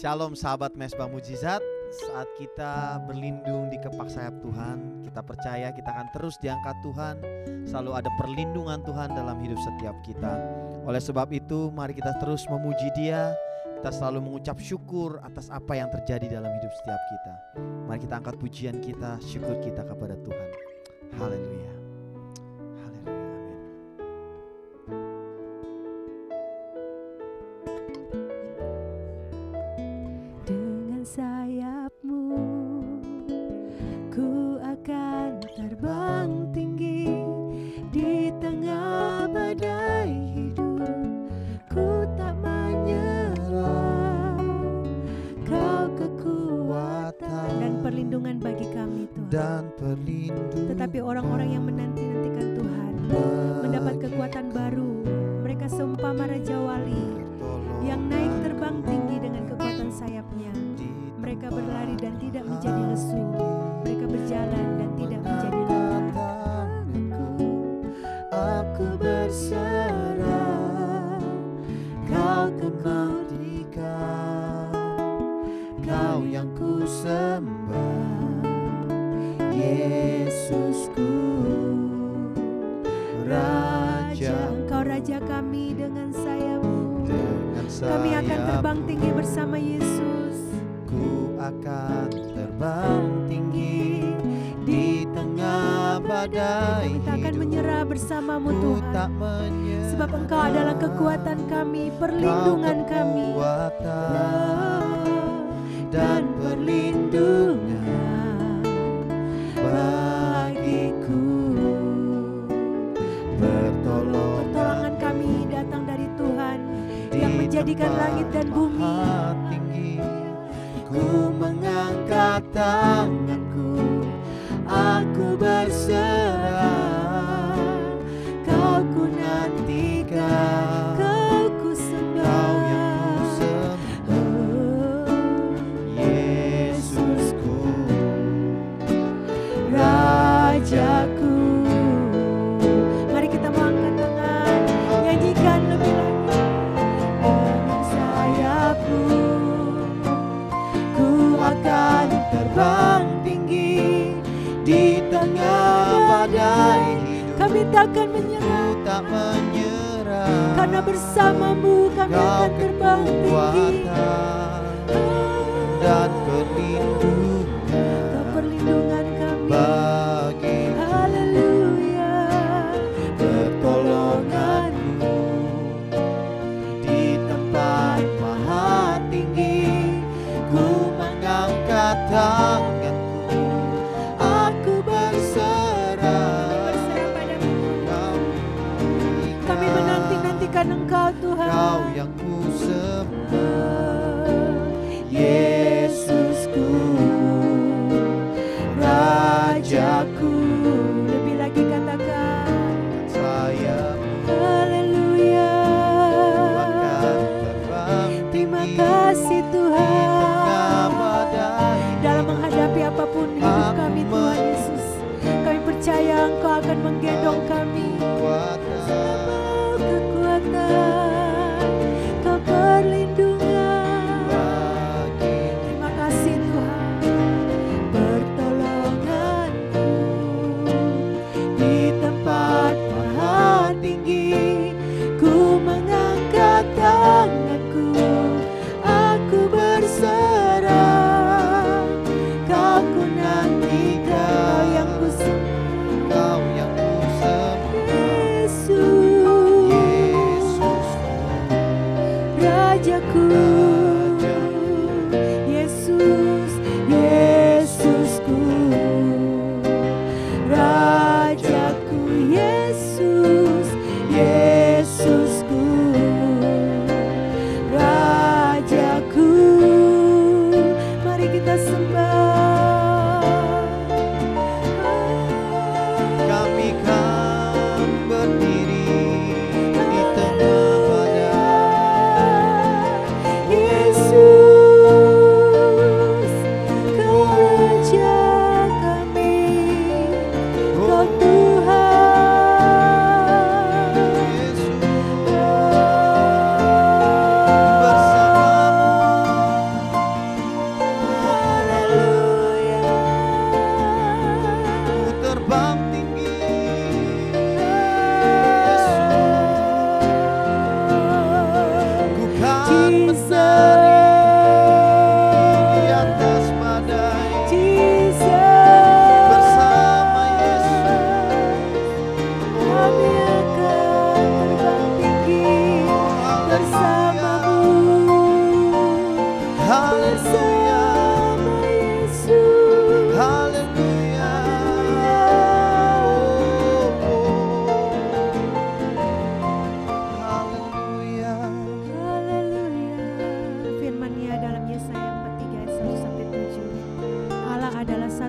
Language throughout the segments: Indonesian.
Shalom sahabat Mesbah Mujizat. Saat kita berlindung di kepak sayap Tuhan, kita percaya kita akan terus diangkat Tuhan. Selalu ada perlindungan Tuhan dalam hidup setiap kita. Oleh sebab itu mari kita terus memuji Dia. Kita selalu mengucap syukur atas apa yang terjadi dalam hidup setiap kita. Mari kita angkat pujian kita, syukur kita kepada Tuhan. Haleluya. Sayapmu, ku akan terbang tinggi di tengah badai hidup. Ku tak menyerah, Kau kekuatan dan perlindungan bagi kami Tuhan. Dan perlindungan. Tetapi orang-orang yang menanti-nantikan Tuhan mendapat kekuatan baru. Mereka seumpama Raja Wali yang naik terbang tinggi dengan kekuatan sayapnya. Mereka berlari dan tidak menjadi lesu. Mereka berjalan dan tidak menjadi lelah. Aku berserah, Kau kekudikah, Kau yang ku sembah, Yesusku, Raja. Engkau Raja kami dengan sayap-Mu. Kami akan terbang tinggi bersama Yesus. Ku akan terbang tinggi di tengah badai. Kita akan menyerah bersama-Mu Tuhan. Sebab Engkau adalah kekuatan kami, perlindungan kami, dan perlindungan bagiku. Pertolongan kami datang dari Tuhan yang menjadikan langit dan bumi. Ku mengangkat tanganku, aku berserah, Kau ku nantikan, Kau ku sembah, Kau yang ku sembah, Yesusku, Rajaku. Mari kita mengangkat tangan, nyanyikan lebih lagi. Dengan sayapku akan terbang tinggi di tengah badai hidup. Kami takkan menyerah, karena bersama-Mu kami akan terbang tinggi. Dan perlindungan kami bagi. Haleluya. Pertolongan-Mu di tempat maha tinggi. Ku mengangkat tanganku, aku berserah padamu. Kami menanti-nantikan Engkau Tuhan, Kau yang ku sembah, Yesusku, Rajaku. Lebih lagi katakan sayap-Mu. Haleluya. Terima kasih Tuhan. Dalam menghadapi apapun hidup kami Tuhan Yesus, kami percaya Engkau akan menggendong kami. Kau kekuatan, Kau perlindungan. Terima kasih Tuhan. Pertolongan-Mu di tempat maha tinggi. Ku mengangkat tanganku, aku berserah, Kau ku nantikan, Kau yang ku sembah, Yesus, Rajaku, Yesus, Yesusku, Rajaku, Yesus, Yesusku, Rajaku. Mari kita sembah,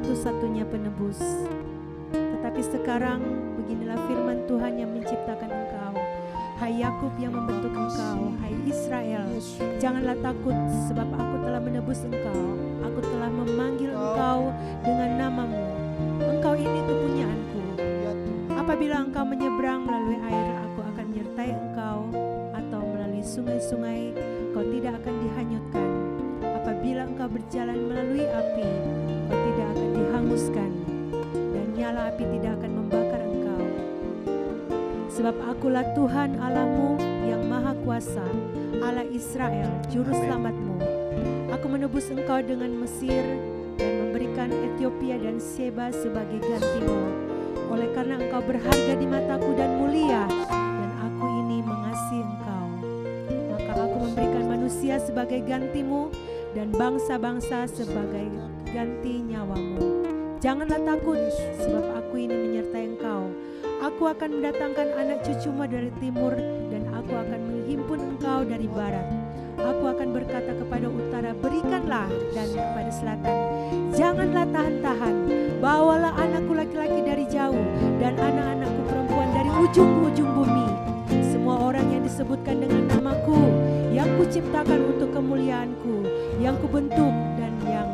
satu-satunya penebus. Tetapi sekarang beginilah firman Tuhan yang menciptakan engkau. Hai Yakub yang membentuk engkau, hai Israel, janganlah takut sebab aku telah menebus engkau. Aku telah memanggil engkau dengan namamu. Engkau ini kepunyaanku. Apabila engkau menyeberang melalui air, aku akan menyertai engkau, atau melalui sungai-sungai, kau tidak akan dihanyutkan. Apabila engkau berjalan melalui api, kau tidak akan dihanguskan, dan nyala api tidak akan membakar engkau. Sebab akulah Tuhan Allahmu yang Maha Kuasa, Allah Israel, Juru Selamatmu. Aku menebus engkau dengan Mesir dan memberikan Ethiopia dan Seba sebagai gantimu. Oleh karena engkau berharga di mataku dan mulia, dan aku ini mengasihi engkau, maka aku memberikan manusia sebagai gantimu dan bangsa-bangsa sebagai ganti nyawamu. Janganlah takut, sebab aku ini menyertai engkau. Aku akan mendatangkan anak cucumu dari timur, dan aku akan menghimpun engkau dari barat. Aku akan berkata kepada utara, berikanlah, dan kepada selatan, janganlah tahan-tahan. Bawalah anakku laki-laki dari jauh, dan anak-anakku perempuan dari ujung-ujung bumi. Semua orang yang disebutkan dengan namaku, yang kuciptakan untuk kemuliaanku, yang kubentuk dan yang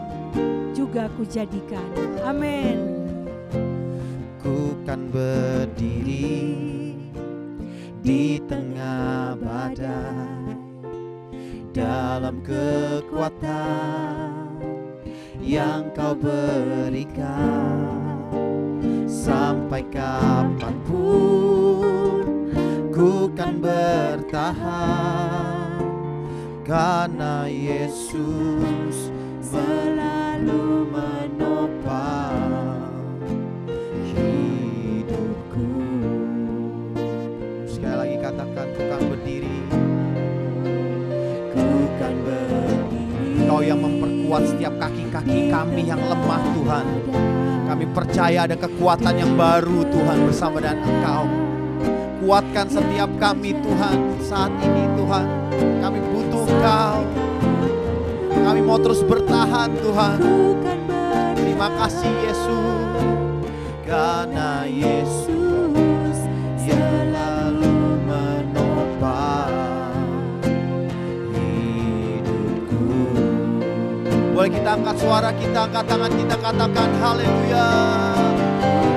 juga kujadikan. Amin. Ku kan berdiri di tengah badai, dalam kekuatan yang kau berikan. Sampai kapanpun ku kan bertahan, karena Yesus selalu menopang hidupku. Sekali lagi katakan, ku kan berdiri. Ku kan berdiri. Kau yang memperkuat setiap kaki-kaki kami yang lemah, Tuhan. Kami percaya ada kekuatan yang baru, Tuhan, bersama dengan Engkau. Kuatkan setiap kami, Tuhan, saat ini, Tuhan. Kami butuh Engkau. Kami mau terus bertahan, Tuhan. Terima kasih, Yesus. Karena Yesus selalu menopang hidupku. Boleh kita angkat suara kita, angkat tangan kita, katakan haleluya.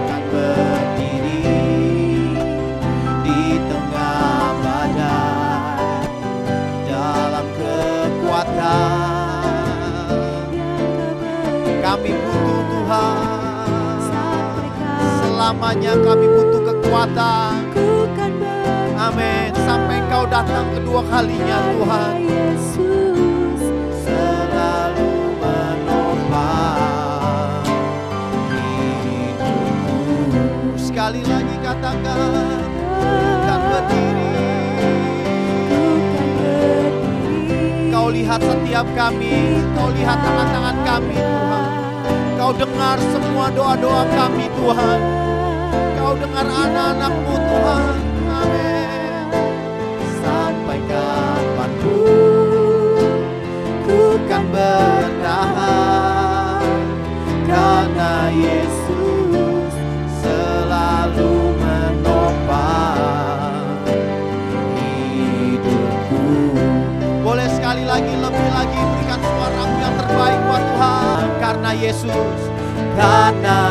Kan berdiri di tengah badai, dalam kekuatan kami butuh Tuhan. Selamanya kami butuh kekuatan. Amin. Sampai Engkau datang kedua kalinya, Tuhan. Selalu menopang hidupku. Sekali lagi katakan, kan berdiri. Kau lihat setiap kami, Kau lihat tangan-tangan kami, Tuhan. Kau dengar semua doa-doa kami, Tuhan. Kau dengar anak-anak-Mu, Tuhan. Amin. Sampai kapanpun ku kan bertahan, karena Yesus selalu menopang hidupku. Boleh sekali lagi, lebih lagi, berikan suaramu yang terbaik buat Tuhan. Karena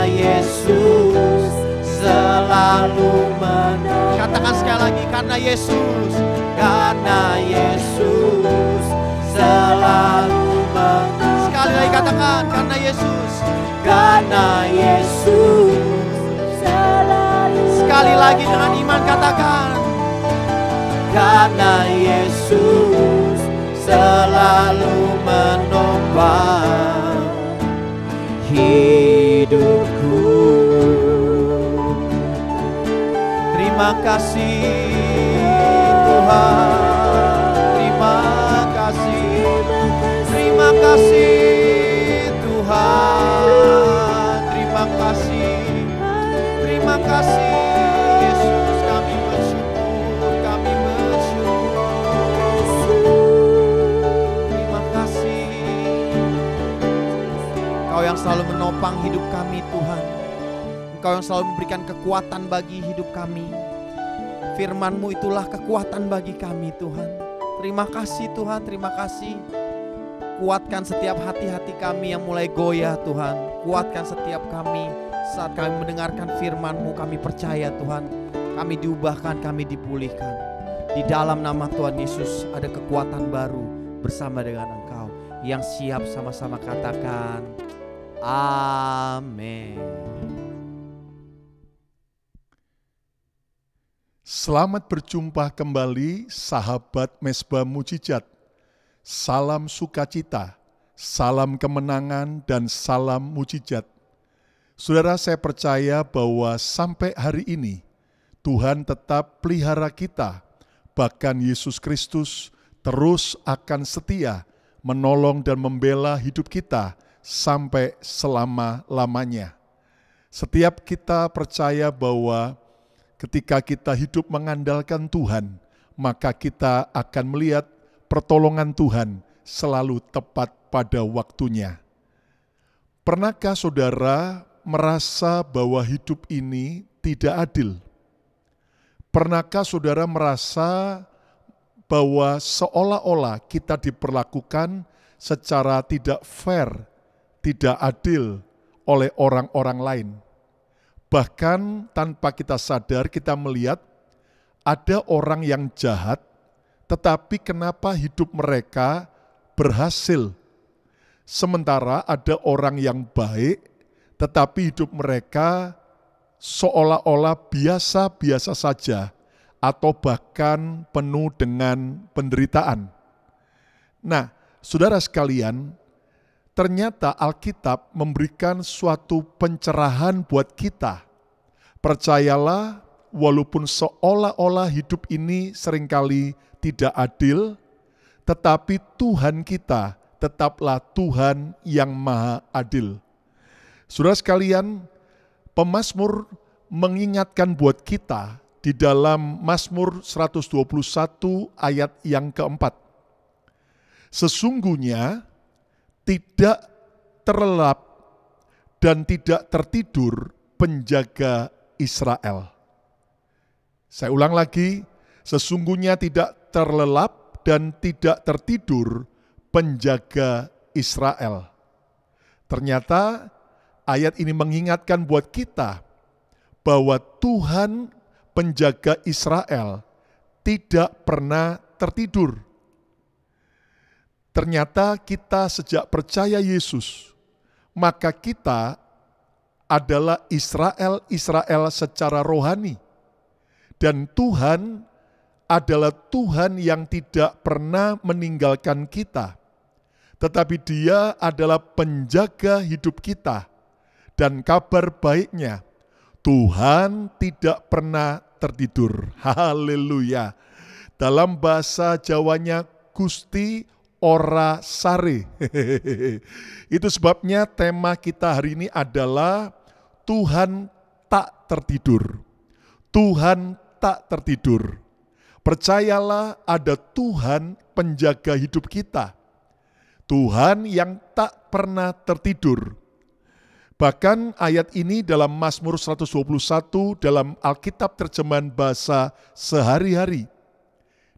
Yesus selalu menopang. Katakan sekali lagi, karena Yesus selalu menopang. Sekali lagi katakan, karena Yesus selalu. Sekali lagi dengan iman katakan, karena Yesus selalu menopang hidupku. Terima kasih Tuhan, terima kasih Tuhan, terima kasih Yesus, kami bersyukur. Terima kasih Kau yang selalu menopang hidup kami. kami Tuhan. Engkau yang selalu memberikan kekuatan bagi hidup kami. Firman-Mu itulah kekuatan bagi kami Tuhan. Terima kasih Tuhan, terima kasih. Kuatkan setiap hati-hati kami yang mulai goyah Tuhan. Kuatkan setiap kami saat kami mendengarkan firman-Mu. Kami percaya Tuhan, kami diubahkan, kami dipulihkan. Di dalam nama Tuhan Yesus ada kekuatan baru bersama dengan Engkau. Yang siap sama-sama katakan amin. Selamat berjumpa kembali sahabat Mezbah Mujizat. Salam sukacita, salam kemenangan, dan salam mujizat. Saudara, saya percaya bahwa sampai hari ini Tuhan tetap pelihara kita. Bahkan Yesus Kristus terus akan setia menolong dan membela hidup kita sampai selama-lamanya. Setiap kita percaya bahwa ketika kita hidup mengandalkan Tuhan, maka kita akan melihat pertolongan Tuhan selalu tepat pada waktunya. Pernahkah saudara merasa bahwa hidup ini tidak adil? Pernahkah saudara merasa bahwa seolah-olah kita diperlakukan secara tidak fair, tidak adil oleh orang-orang lain? Bahkan tanpa kita sadar, kita melihat ada orang yang jahat, tetapi kenapa hidup mereka berhasil? Sementara ada orang yang baik, tetapi hidup mereka seolah-olah biasa-biasa saja, atau bahkan penuh dengan penderitaan. Nah, saudara sekalian, ternyata Alkitab memberikan suatu pencerahan buat kita. Percayalah, walaupun seolah-olah hidup ini seringkali tidak adil, tetapi Tuhan kita tetaplah Tuhan yang maha adil. Saudara sekalian, pemazmur mengingatkan buat kita di dalam Mazmur 121 ayat yang keempat. Sesungguhnya tidak terlelap dan tidak tertidur penjaga Israel. Saya ulang lagi, sesungguhnya tidak terlelap dan tidak tertidur penjaga Israel. Ternyata ayat ini mengingatkan buat kita bahwa Tuhan penjaga Israel tidak pernah tertidur. Ternyata kita sejak percaya Yesus, maka kita adalah Israel secara rohani. Dan Tuhan adalah Tuhan yang tidak pernah meninggalkan kita. Tetapi Dia adalah penjaga hidup kita. Dan kabar baiknya, Tuhan tidak pernah tertidur. Haleluya. Dalam bahasa Jawanya, Gusti ora sare. Itu sebabnya tema kita hari ini adalah Tuhan tak tertidur. Tuhan tak tertidur. Percayalah ada Tuhan penjaga hidup kita. Tuhan yang tak pernah tertidur. Bahkan ayat ini dalam Mazmur 121 dalam Alkitab terjemahan bahasa sehari-hari.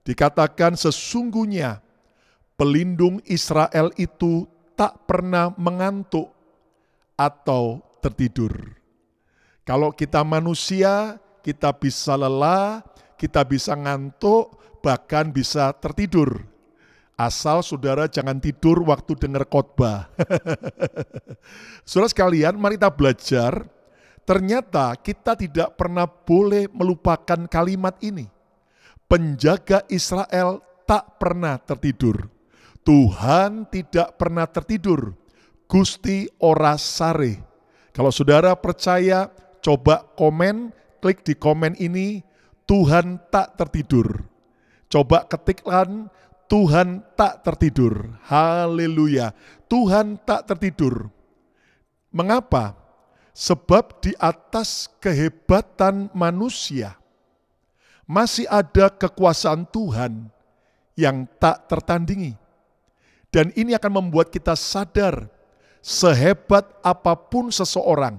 Dikatakan sesungguhnya pelindung Israel itu tak pernah mengantuk atau tertidur. Kalau kita manusia, kita bisa lelah, kita bisa ngantuk, bahkan bisa tertidur. Asal saudara jangan tidur waktu dengar khotbah. Saudara sekalian, mari kita belajar. Ternyata kita tidak pernah boleh melupakan kalimat ini. Penjaga Israel tak pernah tertidur. Tuhan tidak pernah tertidur. Gusti ora sare. Kalau saudara percaya, coba komen, klik di komen ini, Tuhan tak tertidur. Coba ketikkan, Tuhan tak tertidur. Haleluya. Tuhan tak tertidur. Mengapa? Sebab di atas kehebatan manusia masih ada kekuasaan Tuhan yang tak tertandingi. Dan ini akan membuat kita sadar sehebat apapun seseorang,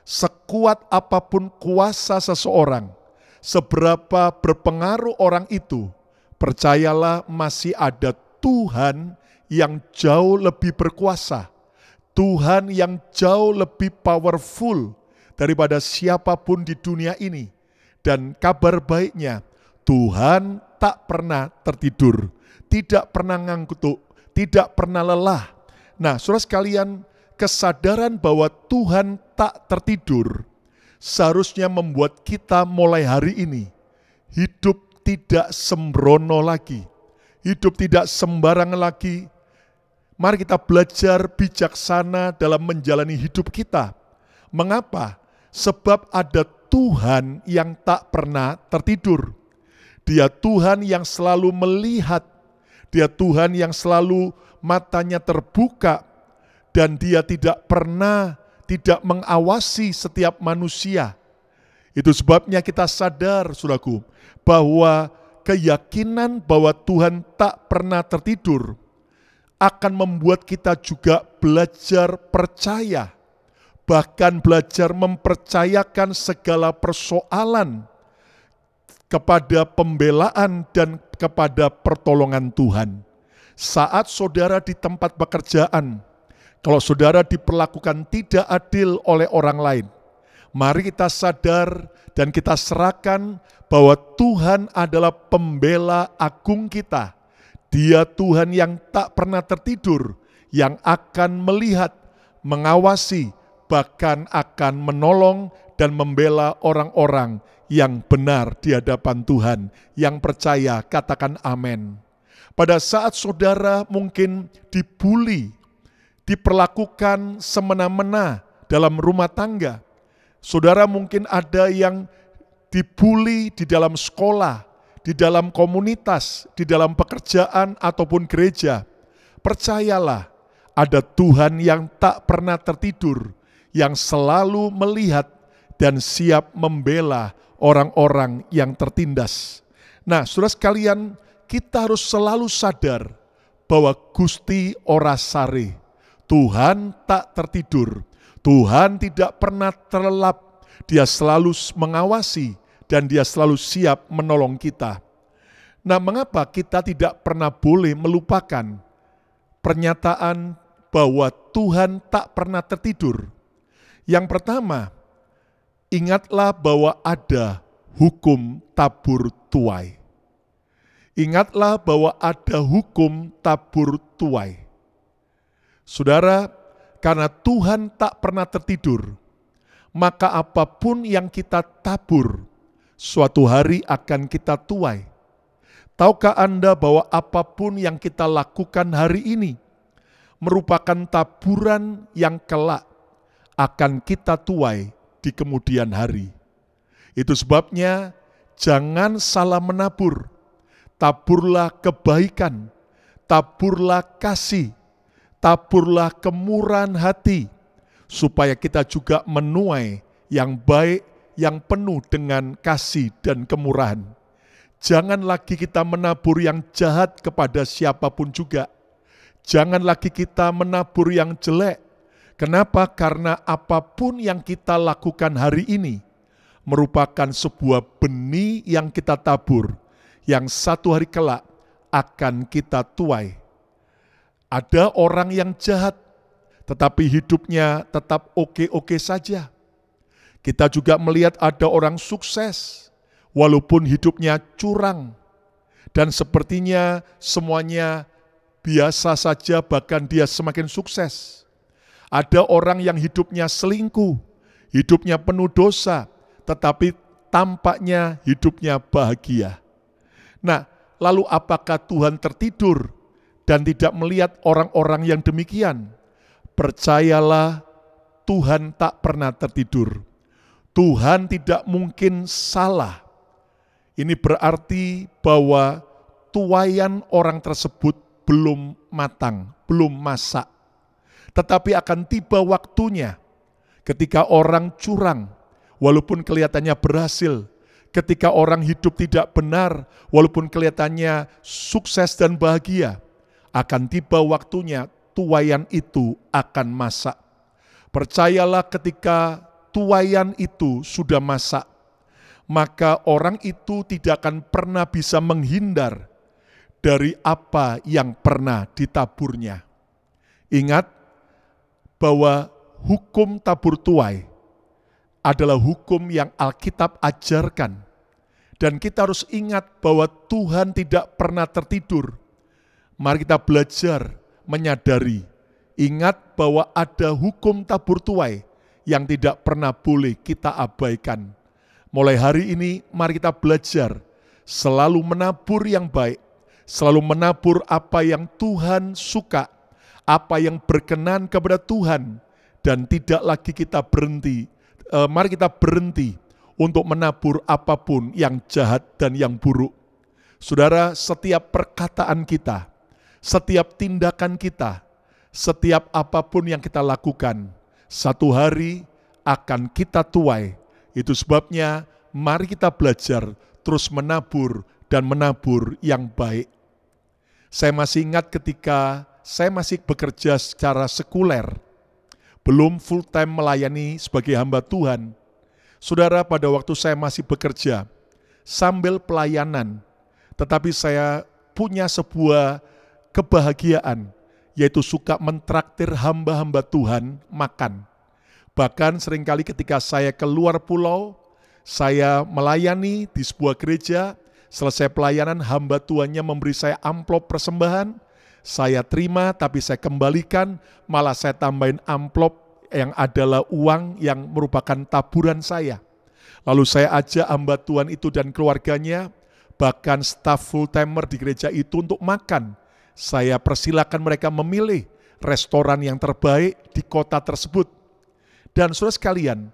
sekuat apapun kuasa seseorang, seberapa berpengaruh orang itu, percayalah masih ada Tuhan yang jauh lebih berkuasa, Tuhan yang jauh lebih powerful daripada siapapun di dunia ini. Dan kabar baiknya, Tuhan tak pernah tertidur, tidak pernah ngantuk, tidak pernah lelah. Nah, saudara sekalian, kesadaran bahwa Tuhan tak tertidur seharusnya membuat kita mulai hari ini hidup tidak sembrono lagi, hidup tidak sembarangan lagi. Mari kita belajar bijaksana dalam menjalani hidup kita. Mengapa? Sebab ada Tuhan yang tak pernah tertidur. Dia Tuhan yang selalu melihat, Dia Tuhan yang selalu matanya terbuka, dan Dia tidak pernah tidak mengawasi setiap manusia. Itu sebabnya kita sadar, saudaraku, bahwa keyakinan bahwa Tuhan tak pernah tertidur akan membuat kita juga belajar percaya, bahkan belajar mempercayakan segala persoalan kepada pembelaan dan kepada pertolongan Tuhan. Saat saudara di tempat pekerjaan, kalau saudara diperlakukan tidak adil oleh orang lain, mari kita sadar dan kita serahkan bahwa Tuhan adalah pembela agung kita. Dia Tuhan yang tak pernah tertidur, yang akan melihat, mengawasi, bahkan akan menolong dan membela orang-orang yang benar di hadapan Tuhan. Yang percaya, katakan amin. Pada saat saudara mungkin dibully, diperlakukan semena-mena dalam rumah tangga, saudara mungkin ada yang dibully di dalam sekolah, di dalam komunitas, di dalam pekerjaan ataupun gereja, percayalah ada Tuhan yang tak pernah tertidur, yang selalu melihat dan siap membela orang-orang yang tertindas. Nah, saudara sekalian, kita harus selalu sadar bahwa Gusti ora sare, Tuhan tak tertidur, Tuhan tidak pernah terlelap, Dia selalu mengawasi dan Dia selalu siap menolong kita. Nah, mengapa kita tidak pernah boleh melupakan pernyataan bahwa Tuhan tak pernah tertidur? Yang pertama, ingatlah bahwa ada hukum tabur tuai. Ingatlah bahwa ada hukum tabur tuai. Saudara, karena Tuhan tak pernah tertidur, maka apapun yang kita tabur, suatu hari akan kita tuai. Tahukah Anda bahwa apapun yang kita lakukan hari ini merupakan taburan yang kelak akan kita tuai di kemudian hari. Itu sebabnya jangan salah menabur. Taburlah kebaikan, taburlah kasih, taburlah kemurahan hati, supaya kita juga menuai yang baik, yang penuh dengan kasih dan kemurahan. Jangan lagi kita menabur yang jahat kepada siapapun juga. Jangan lagi kita menabur yang jelek. Kenapa? Karena apapun yang kita lakukan hari ini merupakan sebuah benih yang kita tabur, yang satu hari kelak akan kita tuai. Ada orang yang jahat, tetapi hidupnya tetap oke-oke saja. Kita juga melihat ada orang sukses, walaupun hidupnya curang, dan sepertinya semuanya biasa saja, bahkan dia semakin sukses. Ada orang yang hidupnya selingkuh, hidupnya penuh dosa, tetapi tampaknya hidupnya bahagia. Nah, lalu apakah Tuhan tertidur dan tidak melihat orang-orang yang demikian? Percayalah, Tuhan tak pernah tertidur. Tuhan tidak mungkin salah. Ini berarti bahwa tuaian orang tersebut belum matang, belum masak. Tetapi akan tiba waktunya ketika orang curang, walaupun kelihatannya berhasil, ketika orang hidup tidak benar, walaupun kelihatannya sukses dan bahagia, akan tiba waktunya tuaian itu akan masak. Percayalah ketika tuaian itu sudah masak, maka orang itu tidak akan pernah bisa menghindar dari apa yang pernah ditaburnya. Ingat bahwa hukum tabur tuai adalah hukum yang Alkitab ajarkan. Dan kita harus ingat bahwa Tuhan tidak pernah tertidur. Mari kita belajar menyadari, ingat bahwa ada hukum tabur tuai yang tidak pernah boleh kita abaikan. Mulai hari ini mari kita belajar selalu menabur yang baik, selalu menabur apa yang Tuhan suka, apa yang berkenan kepada Tuhan, dan tidak lagi kita berhenti. Mari kita berhenti untuk menabur apapun yang jahat dan yang buruk. Saudara, setiap perkataan kita, setiap tindakan kita, setiap apapun yang kita lakukan, satu hari akan kita tuai. Itu sebabnya mari kita belajar terus menabur dan menabur yang baik. Saya masih ingat ketika saya masih bekerja secara sekuler, belum full time melayani sebagai hamba Tuhan. Saudara, pada waktu saya masih bekerja sambil pelayanan, tetapi saya punya sebuah kebahagiaan, yaitu suka mentraktir hamba-hamba Tuhan makan. Bahkan seringkali ketika saya keluar pulau, saya melayani di sebuah gereja, selesai pelayanan hamba Tuhannya memberi saya amplop persembahan, saya terima tapi saya kembalikan, malah saya tambahin amplop yang adalah uang yang merupakan taburan saya. Lalu saya ajak hamba Tuhan itu dan keluarganya, bahkan staf full timer di gereja itu untuk makan. Saya persilakan mereka memilih restoran yang terbaik di kota tersebut. Dan saudara sekalian,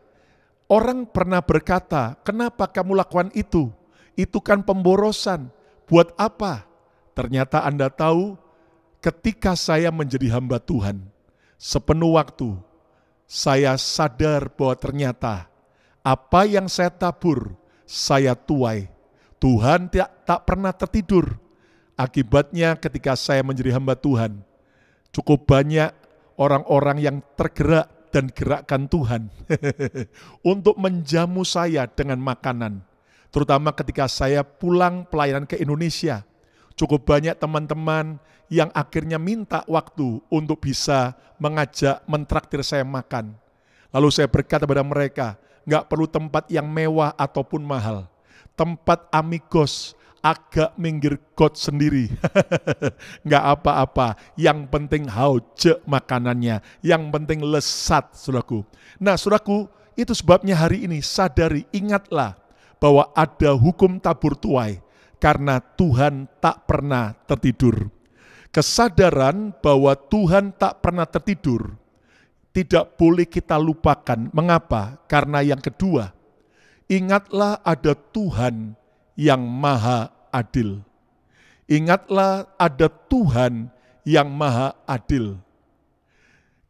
orang pernah berkata, kenapa kamu lakukan itu? Itu kan pemborosan. Buat apa? Ternyata Anda tahu, ketika saya menjadi hamba Tuhan, sepenuh waktu, saya sadar bahwa ternyata apa yang saya tabur, saya tuai. Tuhan tak pernah tertidur. Akibatnya ketika saya menjadi hamba Tuhan, cukup banyak orang-orang yang tergerak dan gerakkan Tuhan untuk menjamu saya dengan makanan. Terutama ketika saya pulang pelayanan ke Indonesia, cukup banyak teman-teman yang akhirnya minta waktu untuk bisa mengajak, mentraktir saya makan. Lalu saya berkata kepada mereka, nggak perlu tempat yang mewah ataupun mahal. Tempat amigos, agak minggir got sendiri. Nggak apa-apa, yang penting hauje makanannya, yang penting lesat, saudaraku. Nah, saudaraku, itu sebabnya hari ini sadari, ingatlah bahwa ada hukum tabur tuai, karena Tuhan tak pernah tertidur. Kesadaran bahwa Tuhan tak pernah tertidur tidak boleh kita lupakan. Mengapa? Karena yang kedua, ingatlah ada Tuhan yang maha adil. Ingatlah ada Tuhan yang maha adil.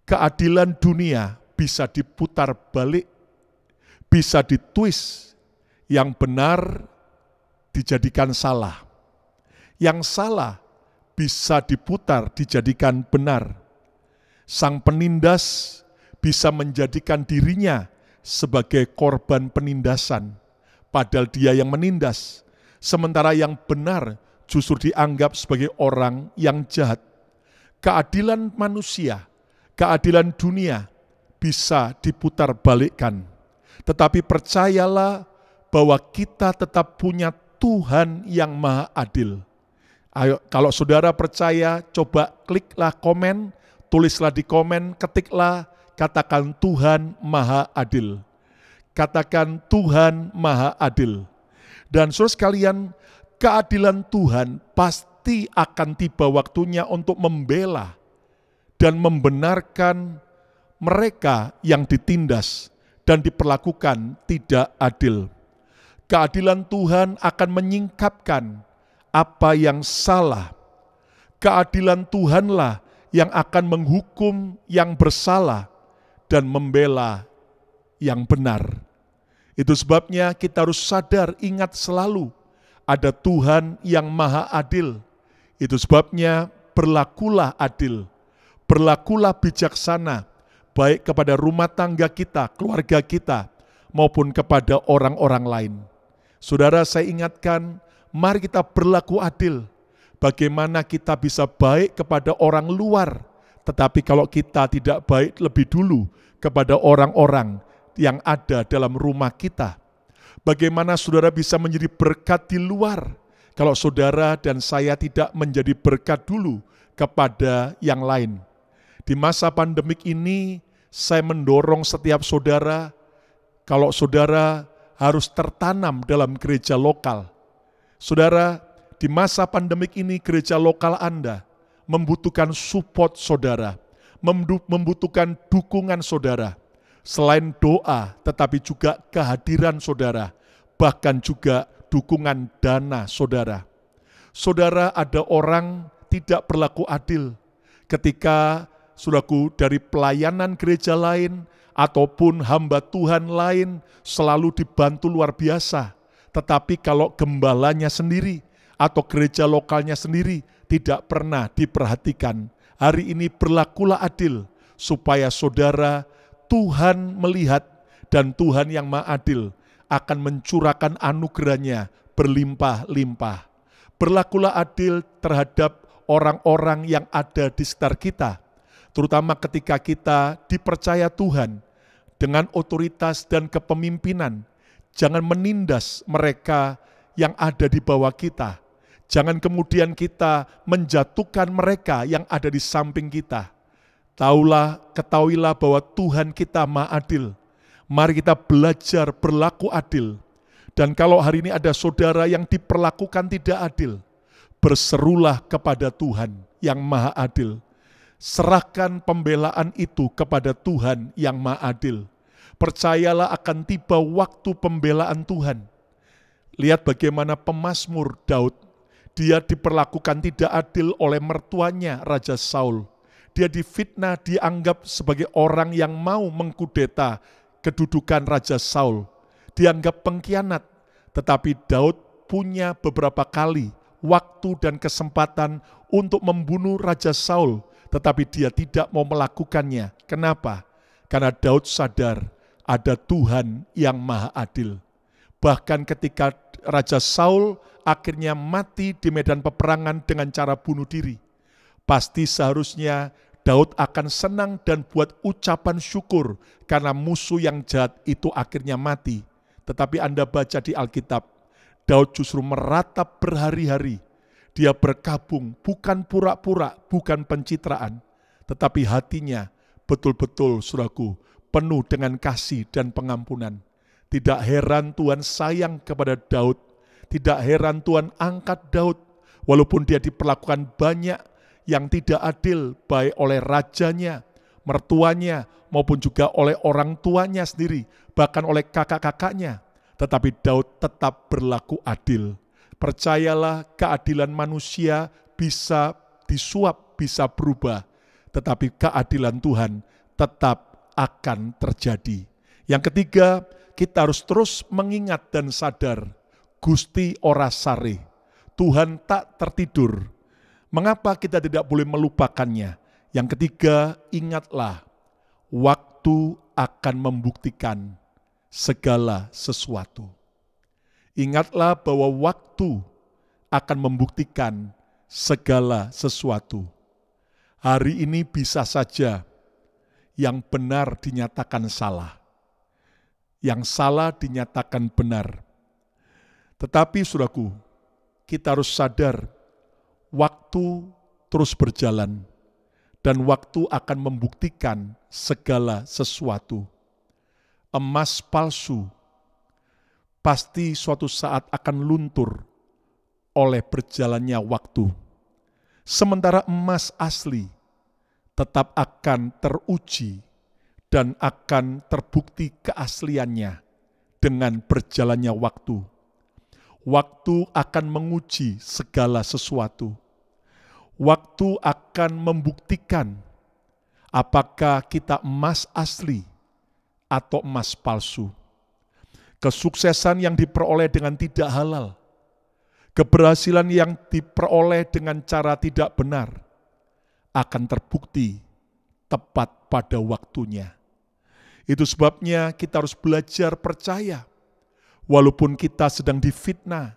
Keadilan dunia bisa diputar balik, bisa ditwist, yang benar dijadikan salah. Yang salah bisa diputar, dijadikan benar. Sang penindas bisa menjadikan dirinya sebagai korban penindasan, padahal dia yang menindas. Sementara yang benar justru dianggap sebagai orang yang jahat. Keadilan manusia, keadilan dunia bisa diputar balikkan. Tetapi percayalah bahwa kita tetap punya Tuhan yang maha adil. Ayo, kalau saudara percaya, coba kliklah komen, tulislah di komen, ketiklah, katakan Tuhan maha adil. Katakan Tuhan maha adil. Dan saudara sekalian, keadilan Tuhan pasti akan tiba waktunya untuk membela dan membenarkan mereka yang ditindas dan diperlakukan tidak adil. Keadilan Tuhan akan menyingkapkan apa yang salah. Keadilan Tuhanlah yang akan menghukum yang bersalah dan membela yang benar. Itu sebabnya kita harus sadar, ingat selalu ada Tuhan yang maha adil. Itu sebabnya berlakulah adil, berlakulah bijaksana, baik kepada rumah tangga kita, keluarga kita, maupun kepada orang-orang lain. Saudara, saya ingatkan, mari kita berlaku adil. Bagaimana kita bisa baik kepada orang luar, tetapi kalau kita tidak baik lebih dulu kepada orang-orang yang ada dalam rumah kita. Bagaimana saudara bisa menjadi berkat di luar, kalau saudara dan saya tidak menjadi berkat dulu kepada yang lain. Di masa pandemik ini, saya mendorong setiap saudara, kalau saudara harus tertanam dalam gereja lokal. Saudara, di masa pandemik ini gereja lokal Anda membutuhkan support saudara, membutuhkan dukungan saudara. Selain doa, tetapi juga kehadiran saudara, bahkan juga dukungan dana saudara. Saudara, ada orang tidak berlaku adil ketika saudaraku dari pelayanan gereja lain ataupun hamba Tuhan lain selalu dibantu luar biasa. Tetapi kalau gembalanya sendiri atau gereja lokalnya sendiri tidak pernah diperhatikan. Hari ini berlakulah adil supaya saudara Tuhan melihat dan Tuhan yang Maha Adil akan mencurahkan anugerahnya berlimpah-limpah. Berlakulah adil terhadap orang-orang yang ada di sekitar kita, terutama ketika kita dipercaya Tuhan dengan otoritas dan kepemimpinan. Jangan menindas mereka yang ada di bawah kita. Jangan kemudian kita menjatuhkan mereka yang ada di samping kita. Ketahuilah bahwa Tuhan kita Maha Adil. Mari kita belajar berlaku adil. Dan kalau hari ini ada saudara yang diperlakukan tidak adil, berserulah kepada Tuhan yang Maha Adil. Serahkan pembelaan itu kepada Tuhan yang Maha Adil. Percayalah akan tiba waktu pembelaan Tuhan. Lihat bagaimana pemazmur Daud. Dia diperlakukan tidak adil oleh mertuanya Raja Saul. Dia difitnah, dianggap sebagai orang yang mau mengkudeta kedudukan Raja Saul. Dianggap pengkhianat, tetapi Daud punya beberapa kali waktu dan kesempatan untuk membunuh Raja Saul, tetapi dia tidak mau melakukannya. Kenapa? Karena Daud sadar ada Tuhan yang Maha Adil. Bahkan ketika Raja Saul akhirnya mati di medan peperangan dengan cara bunuh diri, pasti seharusnya Daud akan senang dan buat ucapan syukur karena musuh yang jahat itu akhirnya mati. Tetapi Anda baca di Alkitab, Daud justru meratap berhari-hari. Dia berkabung, bukan pura-pura, bukan pencitraan, tetapi hatinya betul-betul, saudaraku, penuh dengan kasih dan pengampunan. Tidak heran Tuhan sayang kepada Daud. Tidak heran Tuhan angkat Daud, walaupun dia diperlakukan banyak yang tidak adil, baik oleh rajanya, mertuanya, maupun juga oleh orang tuanya sendiri, bahkan oleh kakak-kakaknya. Tetapi Daud tetap berlaku adil. Percayalah, keadilan manusia bisa disuap, bisa berubah, tetapi keadilan Tuhan tetap akan terjadi. Yang ketiga, kita harus terus mengingat dan sadar, Gusti ora sare, Tuhan tak tertidur. Mengapa kita tidak boleh melupakannya? Yang ketiga, ingatlah, waktu akan membuktikan segala sesuatu. Ingatlah bahwa waktu akan membuktikan segala sesuatu. Hari ini bisa saja yang benar dinyatakan salah, yang salah dinyatakan benar. Tetapi saudaraku, kita harus sadar, waktu terus berjalan, dan waktu akan membuktikan segala sesuatu. Emas palsu pasti suatu saat akan luntur oleh berjalannya waktu. Sementara emas asli tetap akan teruji dan akan terbukti keasliannya dengan berjalannya waktu. Waktu akan menguji segala sesuatu. Waktu akan membuktikan apakah kita emas asli atau emas palsu. Kesuksesan yang diperoleh dengan tidak halal, keberhasilan yang diperoleh dengan cara tidak benar, akan terbukti tepat pada waktunya. Itu sebabnya kita harus belajar percaya. Walaupun kita sedang difitnah,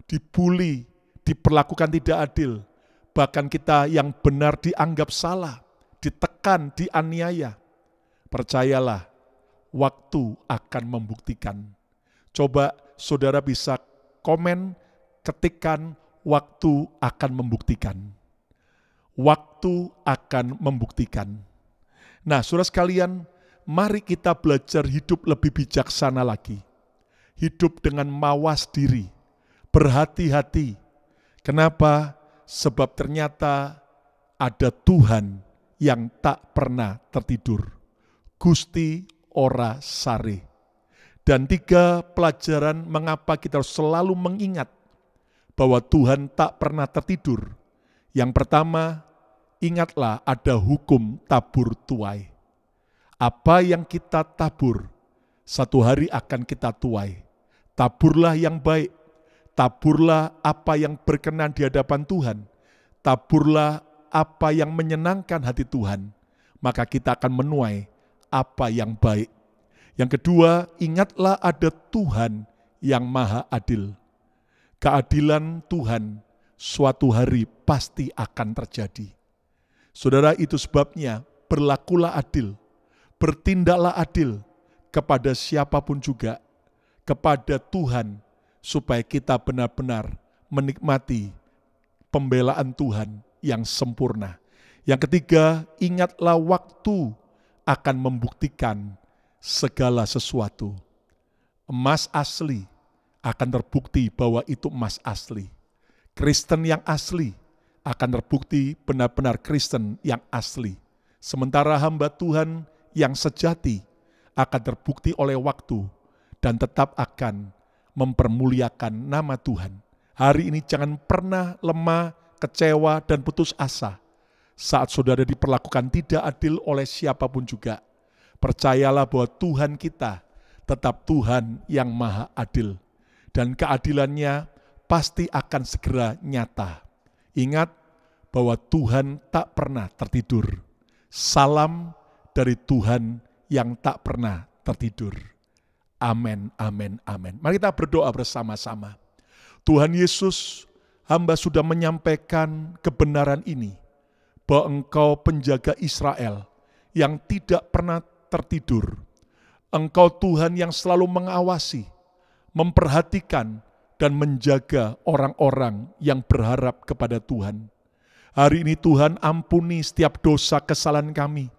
dibuli, diperlakukan tidak adil, bahkan kita yang benar dianggap salah, ditekan, dianiaya. Percayalah, waktu akan membuktikan. Coba saudara bisa komen, ketikkan, waktu akan membuktikan. Waktu akan membuktikan. Nah, saudara sekalian, mari kita belajar hidup lebih bijaksana lagi. Hidup dengan mawas diri, berhati-hati. Kenapa? Sebab ternyata ada Tuhan yang tak pernah tertidur. Gusti ora sare. Dan 3 pelajaran mengapa kita harus selalu mengingat bahwa Tuhan tak pernah tertidur. Yang pertama, ingatlah ada hukum tabur tuai. Apa yang kita tabur, satu hari akan kita tuai. Taburlah yang baik, taburlah apa yang berkenan di hadapan Tuhan, taburlah apa yang menyenangkan hati Tuhan, maka kita akan menuai apa yang baik. Yang kedua, ingatlah ada Tuhan yang maha adil. Keadilan Tuhan suatu hari pasti akan terjadi. Saudara, itu sebabnya berlakulah adil, bertindaklah adil kepada siapapun juga, kepada Tuhan, supaya kita benar-benar menikmati pembelaan Tuhan yang sempurna. Yang ketiga, ingatlah waktu akan membuktikan segala sesuatu. Emas asli akan terbukti bahwa itu emas asli. Kristen yang asli akan terbukti benar-benar Kristen yang asli. Sementara hamba Tuhan yang sejati akan terbukti oleh waktu dan tetap akan mempermuliakan nama Tuhan. Hari ini jangan pernah lemah, kecewa, dan putus asa saat saudara diperlakukan tidak adil oleh siapapun juga. Percayalah bahwa Tuhan kita tetap Tuhan yang maha adil. Dan keadilannya pasti akan segera nyata. Ingat bahwa Tuhan tak pernah tertidur. Salam dari Tuhan yang tak pernah tertidur. Amin, amin, amin. Mari kita berdoa bersama-sama. Tuhan Yesus, hamba sudah menyampaikan kebenaran ini, bahwa Engkau penjaga Israel yang tidak pernah tertidur. Engkau Tuhan yang selalu mengawasi, memperhatikan, dan menjaga orang-orang yang berharap kepada Tuhan. Hari ini Tuhan ampuni setiap dosa kesalahan kami.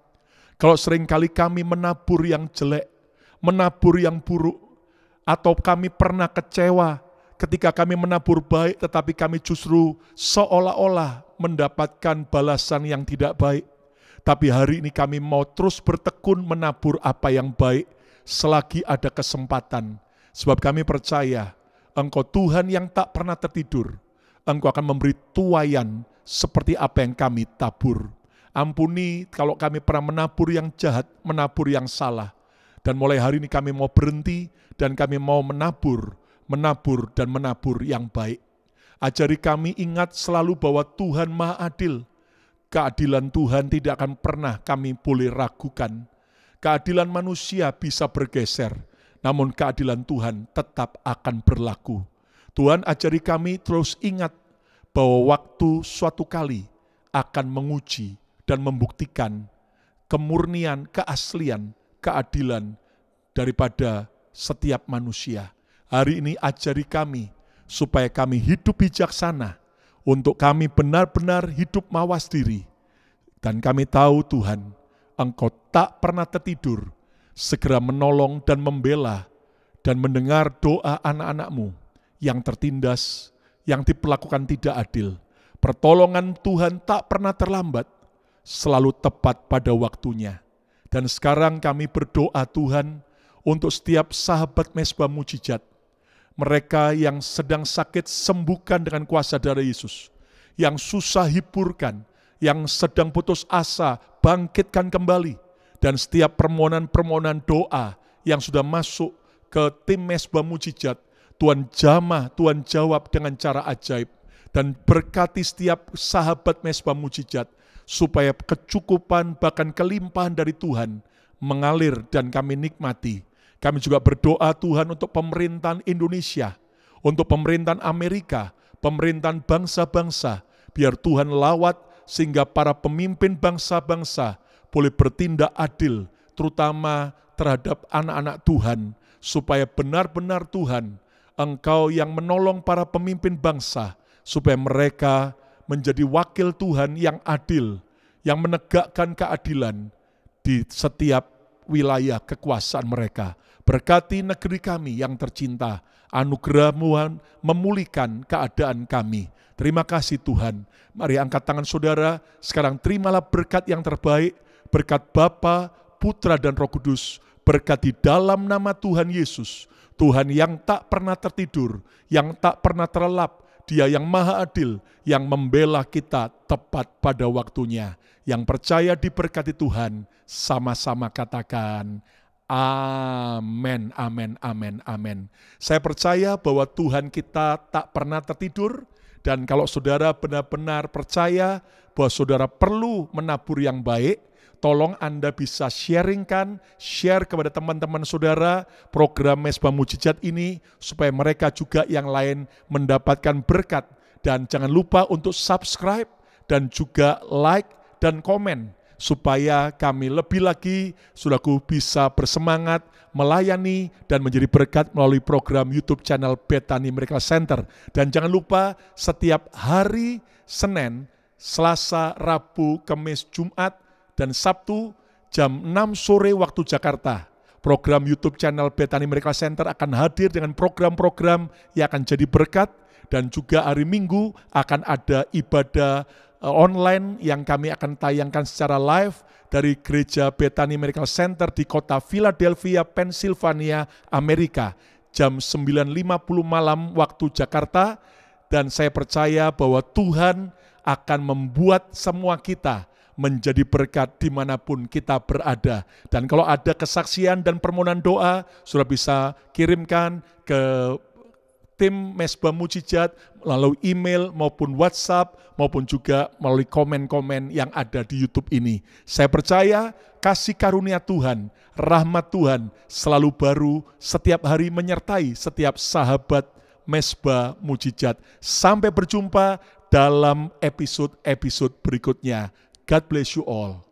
Kalau seringkali kami menabur yang jelek, menabur yang buruk, atau kami pernah kecewa ketika kami menabur baik, tetapi kami justru seolah-olah mendapatkan balasan yang tidak baik. Tapi hari ini kami mau terus bertekun menabur apa yang baik selagi ada kesempatan. Sebab kami percaya Engkau Tuhan yang tak pernah tertidur. Engkau akan memberi tuaian seperti apa yang kami tabur. Ampuni kalau kami pernah menabur yang jahat, menabur yang salah. Dan mulai hari ini kami mau berhenti dan kami mau menabur dan menabur yang baik. Ajari kami ingat selalu bahwa Tuhan Maha Adil. Keadilan Tuhan tidak akan pernah kami boleh ragukan. Keadilan manusia bisa bergeser, namun keadilan Tuhan tetap akan berlaku. Tuhan ajari kami terus ingat bahwa waktu suatu kali akan menguji dan membuktikan kemurnian, keaslian, keadilan daripada setiap manusia. Hari ini ajari kami supaya kami hidup bijaksana, untuk kami benar-benar hidup mawas diri. Dan kami tahu Tuhan, Engkau tak pernah tertidur, segera menolong dan membela dan mendengar doa anak-anak-Mu yang tertindas, yang diperlakukan tidak adil. Pertolongan Tuhan tak pernah terlambat, selalu tepat pada waktunya. Dan sekarang kami berdoa Tuhan untuk setiap sahabat Mezbah Mujizat. Mereka yang sedang sakit sembuhkan dengan kuasa darah Yesus. Yang susah hiburkan, yang sedang putus asa bangkitkan kembali. Dan setiap permohonan-permohonan doa yang sudah masuk ke tim Mezbah Mujizat, Tuhan jamah, Tuhan jawab dengan cara ajaib. Dan berkati setiap sahabat Mezbah Mujizat, supaya kecukupan bahkan kelimpahan dari Tuhan mengalir dan kami nikmati. Kami juga berdoa Tuhan untuk pemerintahan Indonesia, untuk pemerintahan Amerika, pemerintahan bangsa-bangsa, biar Tuhan lawat sehingga para pemimpin bangsa-bangsa boleh bertindak adil, terutama terhadap anak-anak Tuhan, supaya benar-benar Tuhan, Engkau yang menolong para pemimpin bangsa, supaya mereka menjadi wakil Tuhan yang adil, yang menegakkan keadilan di setiap wilayah kekuasaan mereka. Berkati negeri kami yang tercinta, anugerah-Mu memulihkan keadaan kami. Terima kasih Tuhan. Mari angkat tangan saudara, sekarang terimalah berkat yang terbaik, berkat Bapa, Putra dan Roh Kudus, berkat di dalam nama Tuhan Yesus, Tuhan yang tak pernah tertidur, yang tak pernah terlelap, Dia yang maha adil, yang membela kita tepat pada waktunya. Yang percaya diberkati Tuhan, sama-sama katakan, amin, amin, amin, amin. Saya percaya bahwa Tuhan kita tak pernah tertidur, dan kalau saudara benar-benar percaya bahwa saudara perlu menabur yang baik, tolong Anda bisa share kepada teman-teman saudara program Mesbah Mujizat ini, supaya mereka juga yang lain mendapatkan berkat. Dan jangan lupa untuk subscribe dan juga like dan komen, supaya kami lebih lagi, saudaraku, bisa bersemangat melayani dan menjadi berkat melalui program YouTube channel Bethany Miracle Center. Dan jangan lupa setiap hari Senin, Selasa, Rabu, Kamis, Jumat, dan Sabtu jam 6 sore waktu Jakarta, program YouTube channel Bethany Miracle Center akan hadir dengan program-program yang akan jadi berkat. Dan juga hari Minggu akan ada ibadah online yang kami akan tayangkan secara live dari Gereja Bethany Miracle Center di kota Philadelphia, Pennsylvania, Amerika, jam 9.50 malam waktu Jakarta. Dan saya percaya bahwa Tuhan akan membuat semua kita menjadi berkat dimanapun kita berada. Dan kalau ada kesaksian dan permohonan doa, sudah bisa kirimkan ke tim Mesbah Mujizat melalui email maupun WhatsApp maupun juga melalui komen-komen yang ada di YouTube ini. Saya percaya kasih karunia Tuhan, rahmat Tuhan selalu baru setiap hari menyertai setiap sahabat Mesbah Mujizat. Sampai berjumpa dalam episode-episode berikutnya. God bless you all.